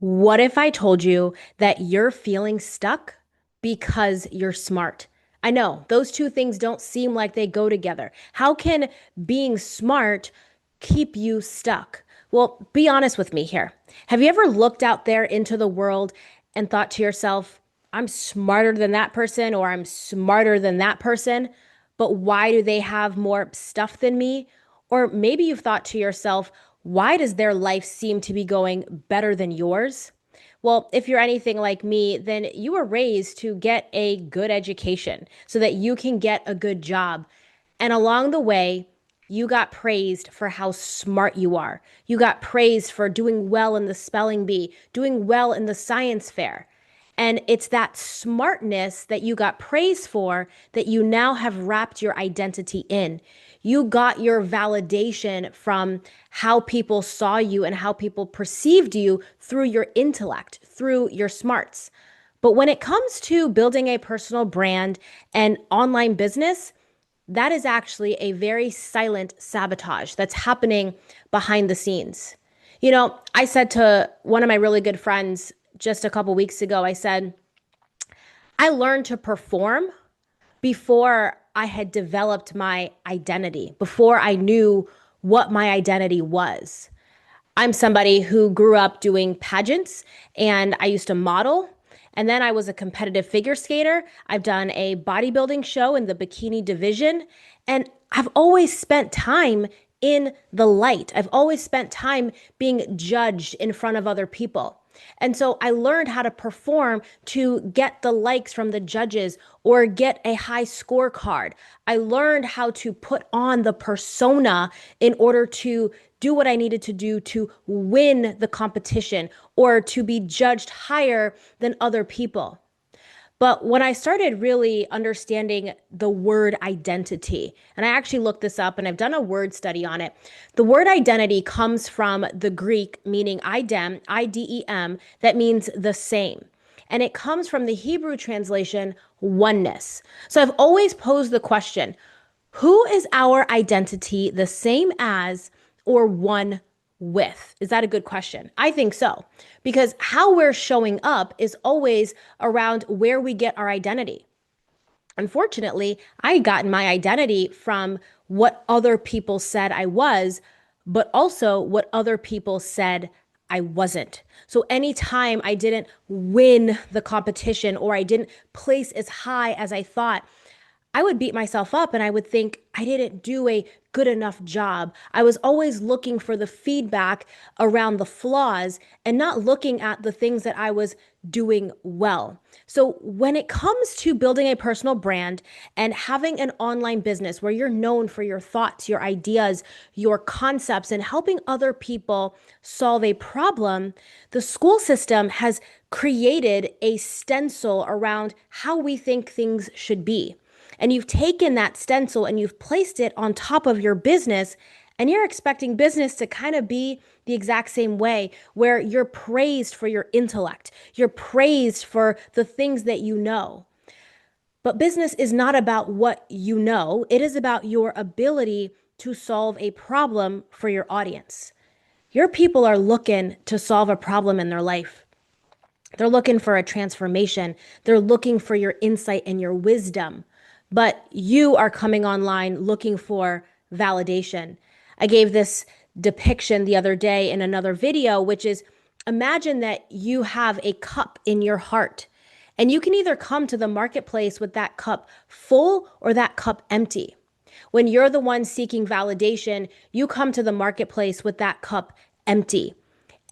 What if I told you that you're feeling stuck because you're smart? I know those two things don't seem like they go together. How can being smart keep you stuck? Well, be honest with me here. Have you ever looked out there into the world and thought to yourself, I'm smarter than that person or I'm smarter than that person, but why do they have more stuff than me? Or maybe you've thought to yourself, why does their life seem to be going better than yours? Well, if you're anything like me, then you were raised to get a good education so that you can get a good job. And along the way, you got praised for how smart you are. You got praised for doing well in the spelling bee, doing well in the science fair. And it's that smartness that you got praised for that you now have wrapped your identity in. You got your validation from how people saw you and how people perceived you through your intellect, through your smarts. But when it comes to building a personal brand and online business, that is actually a very silent sabotage that's happening behind the scenes. I said to one of my really good friends just a couple weeks ago, I said, I learned to perform before I had developed my identity, before I knew what my identity was. I'm somebody who grew up doing pageants and I used to model. And then I was a competitive figure skater. I've done a bodybuilding show in the bikini division. And I've always spent time in the light. I've always spent time being judged in front of other people. And so I learned how to perform to get the likes from the judges or get a high scorecard. I learned how to put on the persona in order to do what I needed to do to win the competition or to be judged higher than other people. But when I started really understanding the word identity, and I actually looked this up and I've done a word study on it, the word identity comes from the Greek meaning idem, I-D-E-M, that means the same. And it comes from the Hebrew translation, oneness. So I've always posed the question, who is our identity the same as or one with? Is that a good question? I think so, because how we're showing up is always around where we get our identity. Unfortunately, I gotten my identity from what other people said I was, but also what other people said I wasn't. So anytime I didn't win the competition or I didn't place as high as I thought, I would beat myself up and I would think I didn't do a good enough job. I was always looking for the feedback around the flaws and not looking at the things that I was doing well. So, when it comes to building a personal brand and having an online business where you're known for your thoughts, your ideas, your concepts, and helping other people solve a problem, the school system has created a stencil around how we think things should be. And you've taken that stencil and you've placed it on top of your business, and you're expecting business to kind of be the exact same way, where you're praised for your intellect, you're praised for the things that you know. But business is not about what you know, it is about your ability to solve a problem for your audience. Your people are looking to solve a problem in their life. They're looking for a transformation. They're looking for your insight and your wisdom. But you are coming online looking for validation. I gave this depiction the other day in another video, which is imagine that you have a cup in your heart. And you can either come to the marketplace with that cup full or that cup empty. When you're the one seeking validation, you come to the marketplace with that cup empty.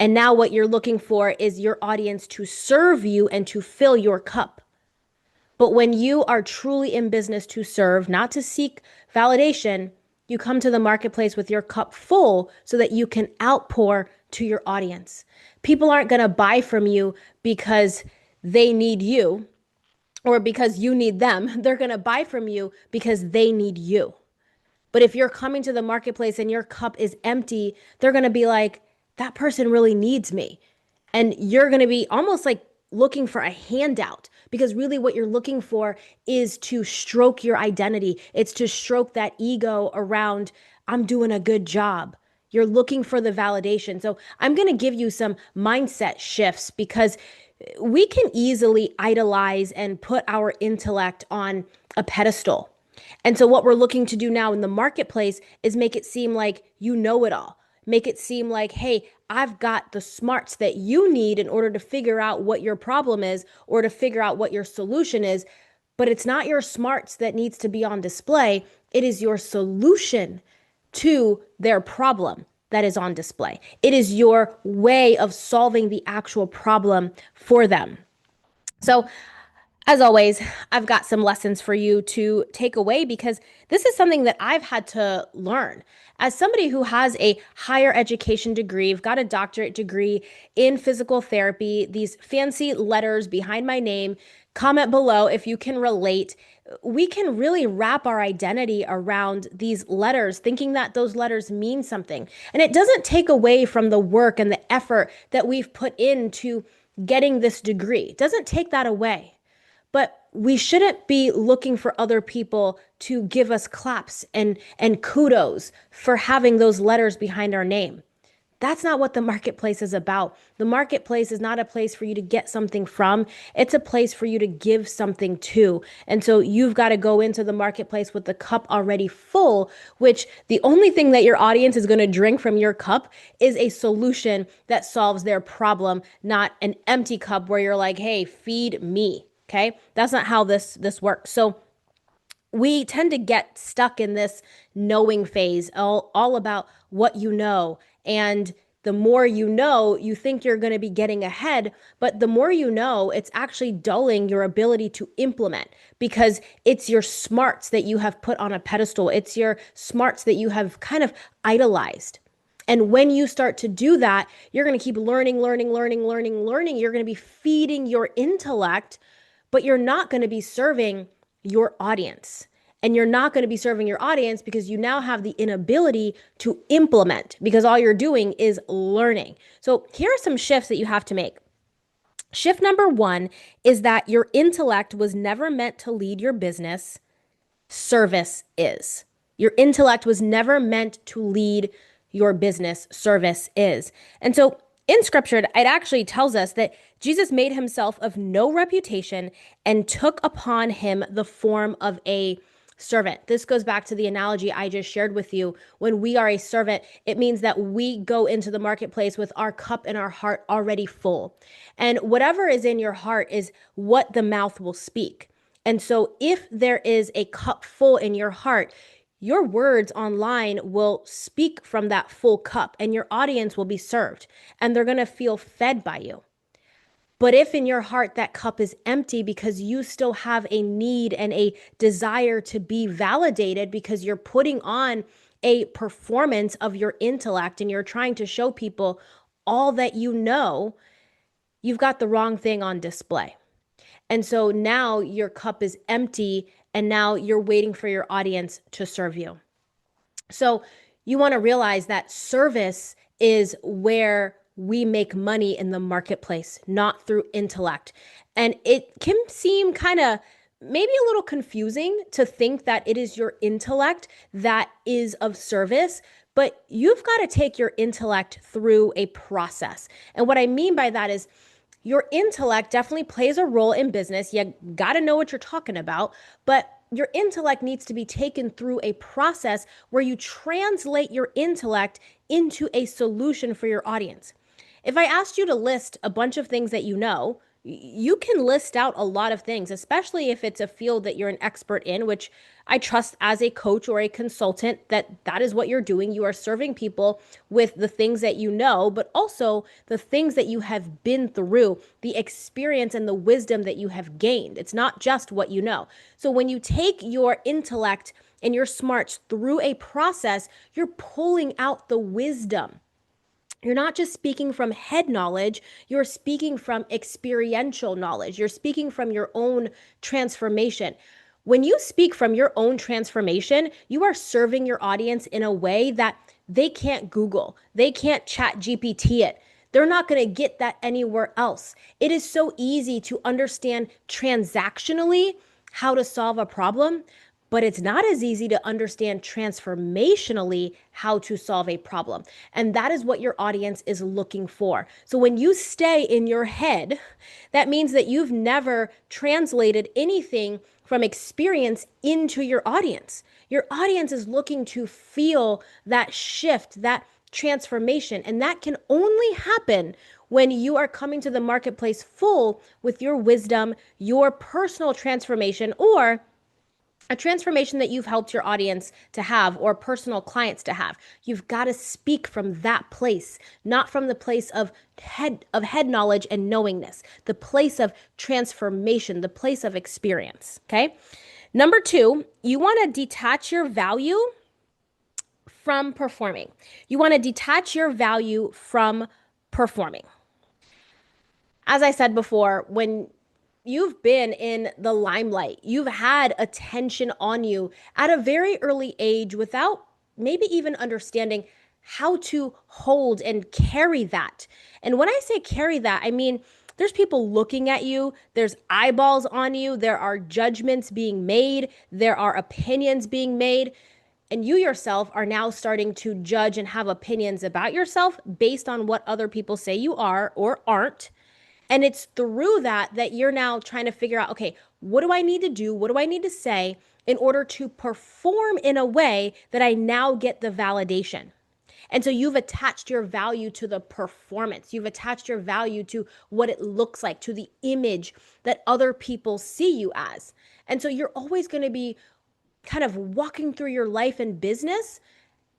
And now what you're looking for is your audience to serve you and to fill your cup. But when you are truly in business to serve, not to seek validation, you come to the marketplace with your cup full so that you can outpour to your audience. People aren't going to buy from you because they need you or because you need them. They're going to buy from you because they need you. But if you're coming to the marketplace and your cup is empty, they're going to be like, that person really needs me. And you're going to be almost like looking for a handout, because really what you're looking for is to stroke your identity. It's to stroke that ego around, I'm doing a good job. You're looking for the validation. So I'm going to give you some mindset shifts because we can easily idolize and put our intellect on a pedestal. And so, what we're looking to do now in the marketplace is make it seem like you know it all. Make it seem like, hey, I've got the smarts that you need in order to figure out what your problem is or to figure out what your solution is. But it's not your smarts that needs to be on display, it is your solution to their problem that is on display. It is your way of solving the actual problem for them. So, as always, I've got some lessons for you to take away because this is something that I've had to learn. As somebody who has a higher education degree, I've got a doctorate degree in physical therapy, these fancy letters behind my name. Comment below if you can relate. We can really wrap our identity around these letters, thinking that those letters mean something. And it doesn't take away from the work and the effort that we've put into getting this degree. It doesn't take that away. But we shouldn't be looking for other people to give us claps and kudos for having those letters behind our name. That's not what the marketplace is about. The marketplace is not a place for you to get something from. It's a place for you to give something to. And so you've got to go into the marketplace with the cup already full, which the only thing that your audience is going to drink from your cup is a solution that solves their problem, not an empty cup where you're like, hey, feed me. Okay? That's not how this works. So we tend to get stuck in this knowing phase, all about what you know. And the more you know, you think you're going to be getting ahead, but the more you know, it's actually dulling your ability to implement because it's your smarts that you have put on a pedestal. It's your smarts that you have kind of idolized. And when you start to do that, you're going to keep learning. You're going to be feeding your intellect, but you're not going to be serving your audience. And you're not going to be serving your audience because you now have the inability to implement because all you're doing is learning. So here are some shifts that you have to make. Shift number 1 is that your intellect was never meant to lead your business. Service is. Your intellect was never meant to lead your business. Service is. And so in scripture, it actually tells us that Jesus made himself of no reputation and took upon him the form of a servant. This goes back to the analogy I just shared with you. When we are a servant, it means that we go into the marketplace with our cup and our heart already full. And whatever is in your heart is what the mouth will speak. And so if there is a cup full in your heart, your words online will speak from that full cup and your audience will be served and they're going to feel fed by you. But if in your heart that cup is empty because you still have a need and a desire to be validated because you're putting on a performance of your intellect and you're trying to show people all that you know, you've got the wrong thing on display. And so now your cup is empty and now you're waiting for your audience to serve you. So you want to realize that service is where we make money in the marketplace, not through intellect. And it can seem kind of maybe a little confusing to think that it is your intellect that is of service, but you've got to take your intellect through a process. And what I mean by that is your intellect definitely plays a role in business. You got to know what you're talking about, but your intellect needs to be taken through a process where you translate your intellect into a solution for your audience. If I asked you to list a bunch of things that you know, you can list out a lot of things, especially if it's a field that you're an expert in, which I trust as a coach or a consultant that is what you're doing. You are serving people with the things that you know, but also the things that you have been through, the experience and the wisdom that you have gained. It's not just what you know. So when you take your intellect and your smarts through a process, you're pulling out the wisdom. You're not just speaking from head knowledge, you're speaking from experiential knowledge. You're speaking from your own transformation. When you speak from your own transformation, you are serving your audience in a way that they can't Google, they can't chat GPT it. They're not going to get that anywhere else. It is so easy to understand transactionally how to solve a problem, but it's not as easy to understand transformationally how to solve a problem. And that is what your audience is looking for. So when you stay in your head, that means that you've never translated anything from experience into your audience. Your audience is looking to feel that shift, that transformation. And that can only happen when you are coming to the marketplace full with your wisdom, your personal transformation, or a transformation that you've helped your audience to have or personal clients to have. You've got to speak from that place, not from the place of head knowledge and knowingness, the place of transformation, the place of experience. Okay. Number 2, you want to detach your value from performing. You want to detach your value from performing. As I said before, when you've been in the limelight, you've had attention on you at a very early age without maybe even understanding how to hold and carry that. And when I say carry that, I mean, there's people looking at you, there's eyeballs on you, there are judgments being made, there are opinions being made. And you yourself are now starting to judge and have opinions about yourself based on what other people say you are or aren't. And it's through that you're now trying to figure out, okay, what do I need to do? What do I need to say in order to perform in a way that I now get the validation? And so you've attached your value to the performance. You've attached your value to what it looks like, to the image that other people see you as. And so you're always going to be kind of walking through your life and business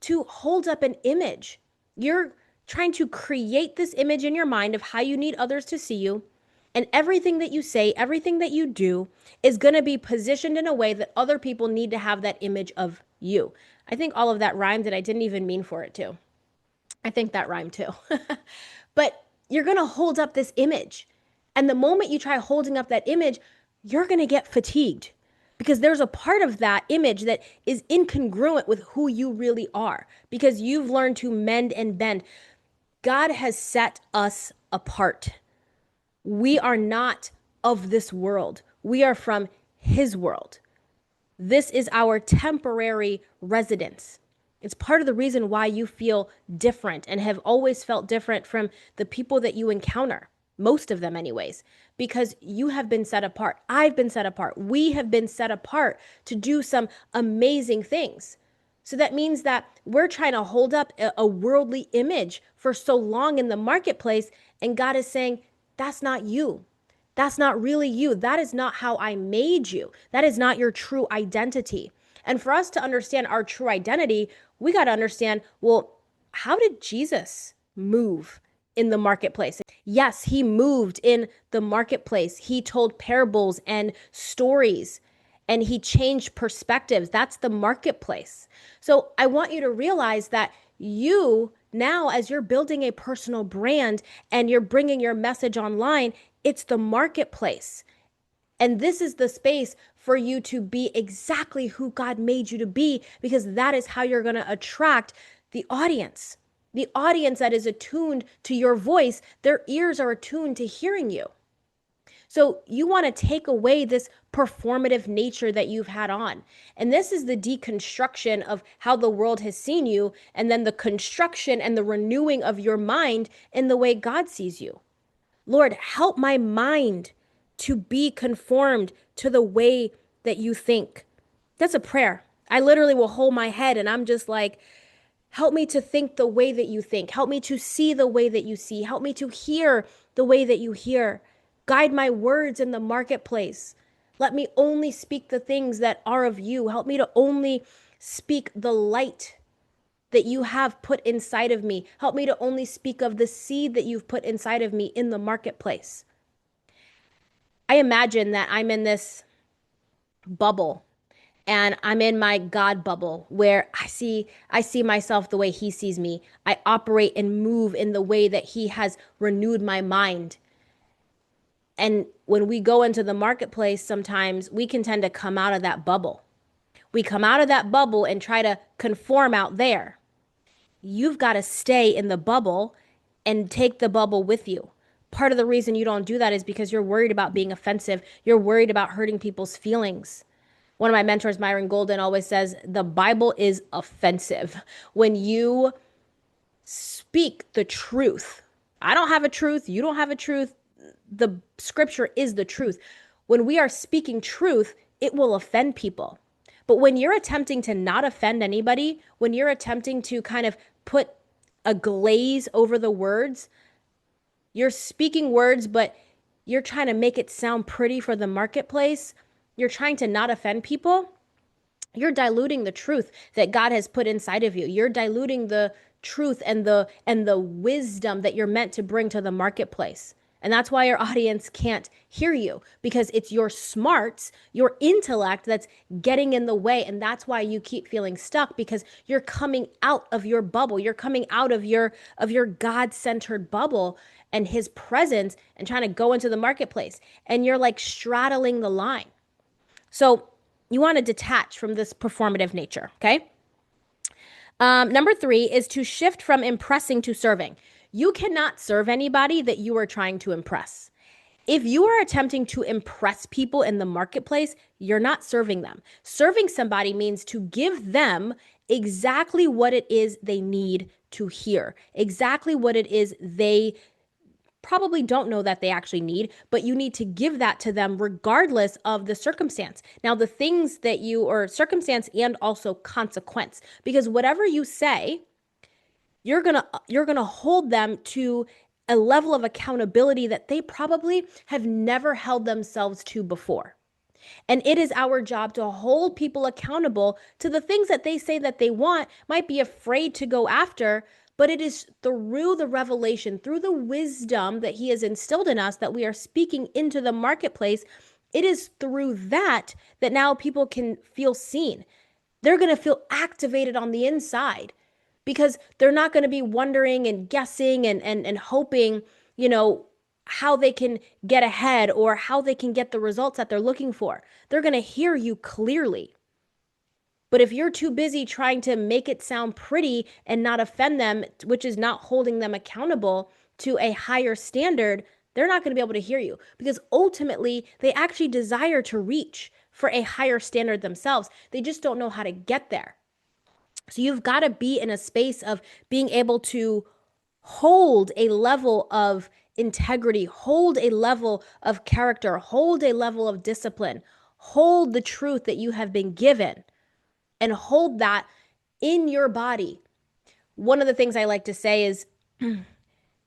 to hold up an image. You're trying to create this image in your mind of how you need others to see you. And everything that you say, everything that you do is going to be positioned in a way that other people need to have that image of you. I think all of that rhymed and I didn't even mean for it to. I think that rhymed too. But you're going to hold up this image. And the moment you try holding up that image, you're going to get fatigued because there's a part of that image that is incongruent with who you really are because you've learned to mend and bend. God has set us apart. We are not of this world. We are from His world. This is our temporary residence. It's part of the reason why you feel different and have always felt different from the people that you encounter, most of them anyways, because you have been set apart. I've been set apart. We have been set apart to do some amazing things. So that means that we're trying to hold up a worldly image for so long in the marketplace, and God is saying, that's not you. That's not really you. That is not how I made you. That is not your true identity. And for us to understand our true identity, we got to understand, well, how did Jesus move in the marketplace? Yes, He moved in the marketplace. He told parables and stories and He changed perspectives. That's the marketplace. So I want you to realize that you now, as you're building a personal brand and you're bringing your message online, it's the marketplace. And this is the space for you to be exactly who God made you to be, because that is how you're going to attract the audience. The audience that is attuned to your voice, their ears are attuned to hearing you. So you want to take away this performative nature that you've had on. And this is the deconstruction of how the world has seen you, and then the construction and the renewing of your mind in the way God sees you. Lord, help my mind to be conformed to the way that you think. That's a prayer. I literally will hold my head and I'm just like, help me to think the way that you think. Help me to see the way that you see. Help me to hear the way that you hear. Guide my words in the marketplace. Let me only speak the things that are of you. Help me to only speak the light that you have put inside of me. Help me to only speak of the seed that you've put inside of me in the marketplace. I imagine that I'm in this bubble and I'm in my God bubble where I see myself the way He sees me. I operate and move in the way that He has renewed my mind. And when we go into the marketplace, sometimes we can tend to come out of that bubble. We come out of that bubble and try to conform out there. You've got to stay in the bubble and take the bubble with you. Part of the reason you don't do that is because you're worried about being offensive. You're worried about hurting people's feelings. One of my mentors, Myron Golden, always says the Bible is offensive. When you speak the truth, I don't have a truth, you don't have a truth, the scripture is the truth. When we are speaking truth, it will offend people. But when you're attempting to not offend anybody, when you're attempting to kind of put a glaze over the words, you're speaking words, but you're trying to make it sound pretty for the marketplace. You're trying to not offend people. You're diluting the truth that God has put inside of you. You're diluting the truth and the wisdom that you're meant to bring to the marketplace. And that's why your audience can't hear you, because it's your smarts, your intellect that's getting in the way. And that's why you keep feeling stuck, because you're coming out of your bubble. You're coming out of your God-centered bubble and his presence and trying to go into the marketplace. And you're like straddling the line. So you want to detach from this performative nature, okay? Number 3 is to shift from impressing to serving. You cannot serve anybody that you are trying to impress. If you are attempting to impress people in the marketplace, you're not serving them. Serving somebody means to give them exactly what it is they need to hear, exactly what it is they probably don't know that they actually need, but you need to give that to them regardless of the circumstance. Now, the things that you, or circumstance and also consequence, because whatever you say, you're going to hold them to a level of accountability that they probably have never held themselves to before. And it is our job to hold people accountable to the things that they say that they want, might be afraid to go after, but it is through the revelation, through the wisdom that he has instilled in us that we are speaking into the marketplace. It is through that that now people can feel seen. They're going to feel activated on the inside, because they're not going to be wondering and guessing and hoping, how they can get ahead or how they can get the results that they're looking for. They're going to hear you clearly. But if you're too busy trying to make it sound pretty and not offend them, which is not holding them accountable to a higher standard, they're not going to be able to hear you, because ultimately they actually desire to reach for a higher standard themselves. They just don't know how to get there. So you've got to be in a space of being able to hold a level of integrity, hold a level of character, hold a level of discipline, hold the truth that you have been given, and hold that in your body. One of the things I like to say is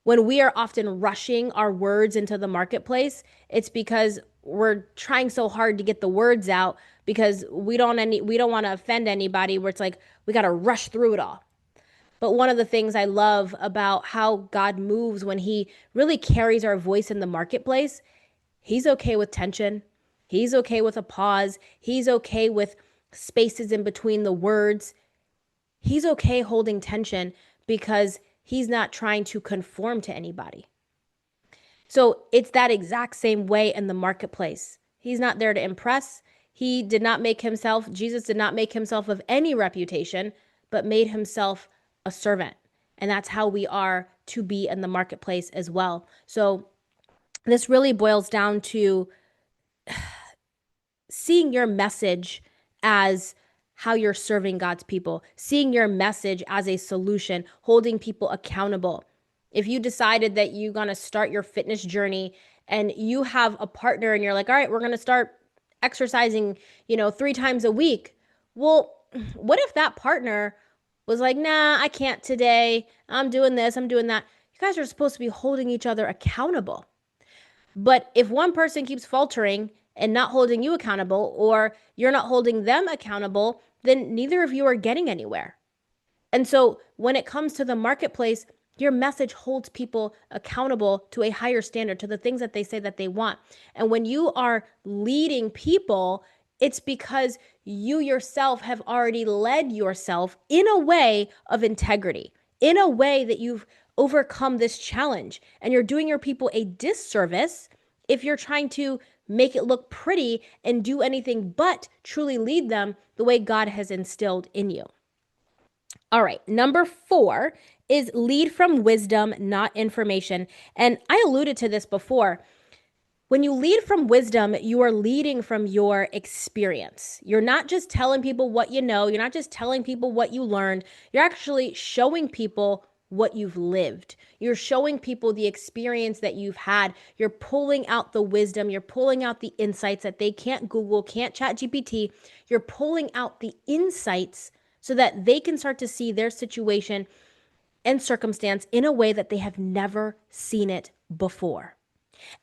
when we are often rushing our words into the marketplace, it's because we're trying so hard to get the words out, because we don't want to offend anybody, where it's like we got to rush through it all. But one of the things I love about how God moves when he really carries our voice in the marketplace, he's okay with tension. He's okay with a pause. He's okay with spaces in between the words. He's okay holding tension because he's not trying to conform to anybody. So it's that exact same way in the marketplace. He's not there to impress. Jesus did not make himself of any reputation, but made himself a servant. And that's how we are to be in the marketplace as well. So this really boils down to seeing your message as how you're serving God's people, seeing your message as a solution, holding people accountable. If you decided that you're going to start your fitness journey and you have a partner and you're like, all right, we're going to start exercising, 3 times a week. Well, what if that partner was like, nah, I can't today. I'm doing this, I'm doing that. You guys are supposed to be holding each other accountable. But if one person keeps faltering and not holding you accountable, or you're not holding them accountable, then neither of you are getting anywhere. And so when it comes to the marketplace, your message holds people accountable to a higher standard, to the things that they say that they want. And when you are leading people, it's because you yourself have already led yourself in a way of integrity, in a way that you've overcome this challenge. And you're doing your people a disservice if you're trying to make it look pretty and do anything but truly lead them the way God has instilled in you. All right, number 4 is lead from wisdom, not information. And I alluded to this before. When you lead from wisdom, you are leading from your experience. You're not just telling people what you know, you're not just telling people what you learned, you're actually showing people what you've lived. You're showing people the experience that you've had. You're pulling out the wisdom, you're pulling out the insights that they can't Google, can't chat GPT. You're pulling out the insights so that they can start to see their situation and circumstance in a way that they have never seen it before.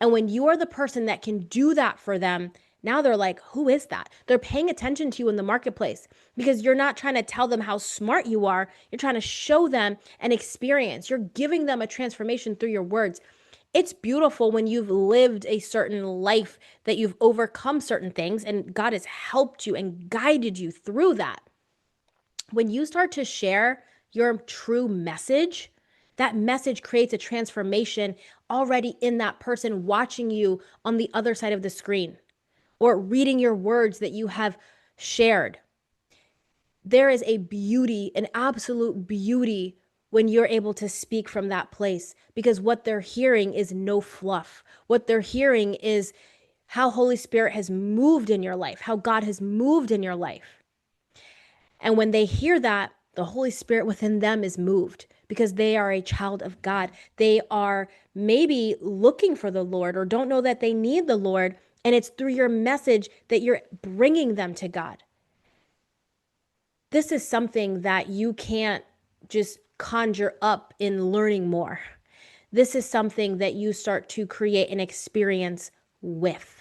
And when you are the person that can do that for them, now they're like, who is that? They're paying attention to you in the marketplace because you're not trying to tell them how smart you are. You're trying to show them an experience. You're giving them a transformation through your words. It's beautiful when you've lived a certain life, that you've overcome certain things and God has helped you and guided you through that. When you start to share your true message, that message creates a transformation already in that person watching you on the other side of the screen or reading your words that you have shared. There is a beauty, an absolute beauty, when you're able to speak from that place, because what they're hearing is no fluff. What they're hearing is how Holy Spirit has moved in your life, how God has moved in your life. And when they hear that, the Holy Spirit within them is moved because they are a child of God. They are maybe looking for the Lord or don't know that they need the Lord. And it's through your message that you're bringing them to God. This is something that you can't just conjure up in learning more. This is something that you start to create an experience with.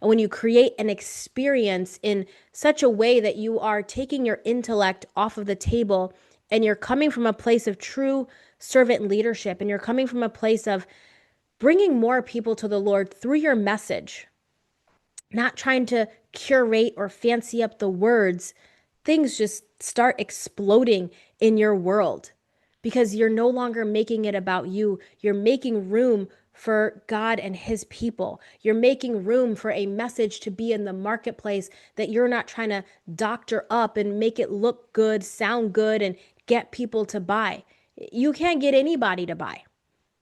And when you create an experience in such a way that you are taking your intellect off of the table and you're coming from a place of true servant leadership and you're coming from a place of bringing more people to the Lord through your message, not trying to curate or fancy up the words, things just start exploding in your world because you're no longer making it about you. You're making room for God and his people. You're making room for a message to be in the marketplace that you're not trying to doctor up and make it look good, sound good, and get people to buy. You can't get anybody to buy.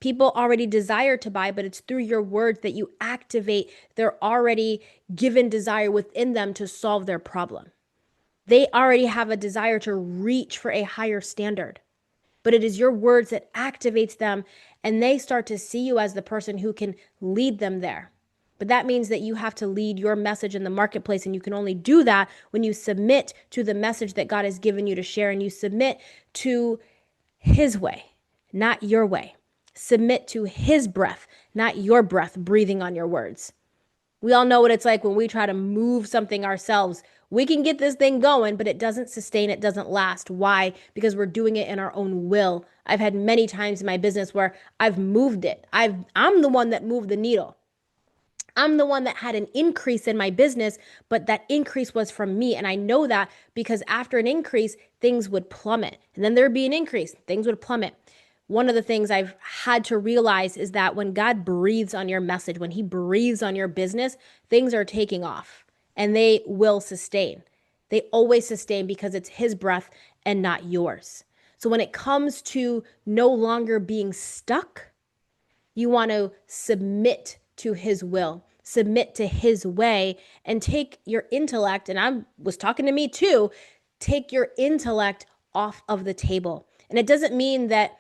People already desire to buy, but it's through your words that you activate their already given desire within them to solve their problem. They already have a desire to reach for a higher standard, but it is your words that activates them and they start to see you as the person who can lead them there. But that means that you have to lead your message in the marketplace, and you can only do that when you submit to the message that God has given you to share, and you submit to his way, not your way. Submit to his breath, not your breath breathing on your words. We all know what it's like when we try to move something ourselves. We can get this thing going, but it doesn't sustain, it doesn't last. Why? Because we're doing it in our own will. I've had many times in my business where I've moved it. I'm the one that moved the needle. I'm the one that had an increase in my business, but that increase was from me. And I know that because after an increase, things would plummet. And then there'd be an increase, things would plummet. One of the things I've had to realize is that when God breathes on your message, when he breathes on your business, things are taking off and they will sustain. They always sustain because it's his breath and not yours. So when it comes to no longer being stuck, you want to submit to his will, submit to his way, and take your intellect, and I was talking to me too, take your intellect off of the table. And it doesn't mean that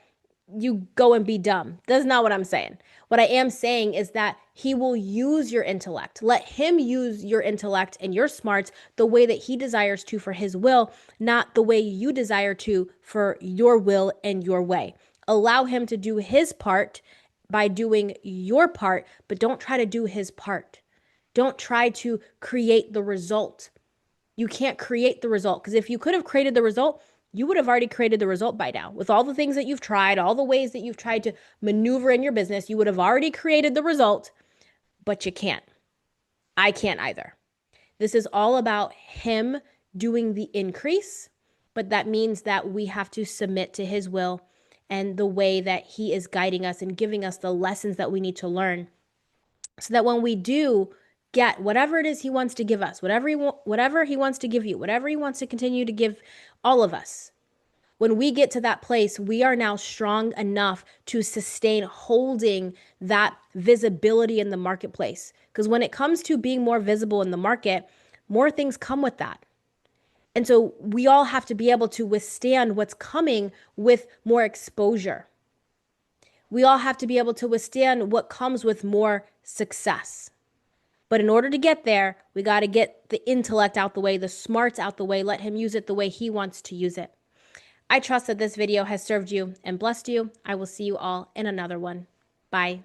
you go and be dumb. That's not what I'm saying. What I am saying is that he will use your intellect. Let him use your intellect and your smarts the way that he desires to for his will, not the way you desire to for your will and your way. Allow him to do his part by doing your part, but don't try to do his part. Don't try to create the result. You can't create the result, because if you could have created the result, you would have already created the result by now. With all the things that you've tried, all the ways that you've tried to maneuver in your business, you would have already created the result, but you can't. I can't either. This is all about him doing the increase, but that means that we have to submit to his will and the way that he is guiding us and giving us the lessons that we need to learn, so that when we do get whatever it is he wants to give us, whatever he wants to give you, whatever he wants to continue to give all of us, When we get to that place, we are now strong enough to sustain holding that visibility in the marketplace. Because when it comes to being more visible in the market, more things come with that. And so we all have to be able to withstand what's coming with more exposure. We all have to be able to withstand what comes with more success. But in order to get there, we got to get the intellect out the way, the smarts out the way, let him use it the way he wants to use it. I trust that this video has served you and blessed you. I will see you all in another one. Bye.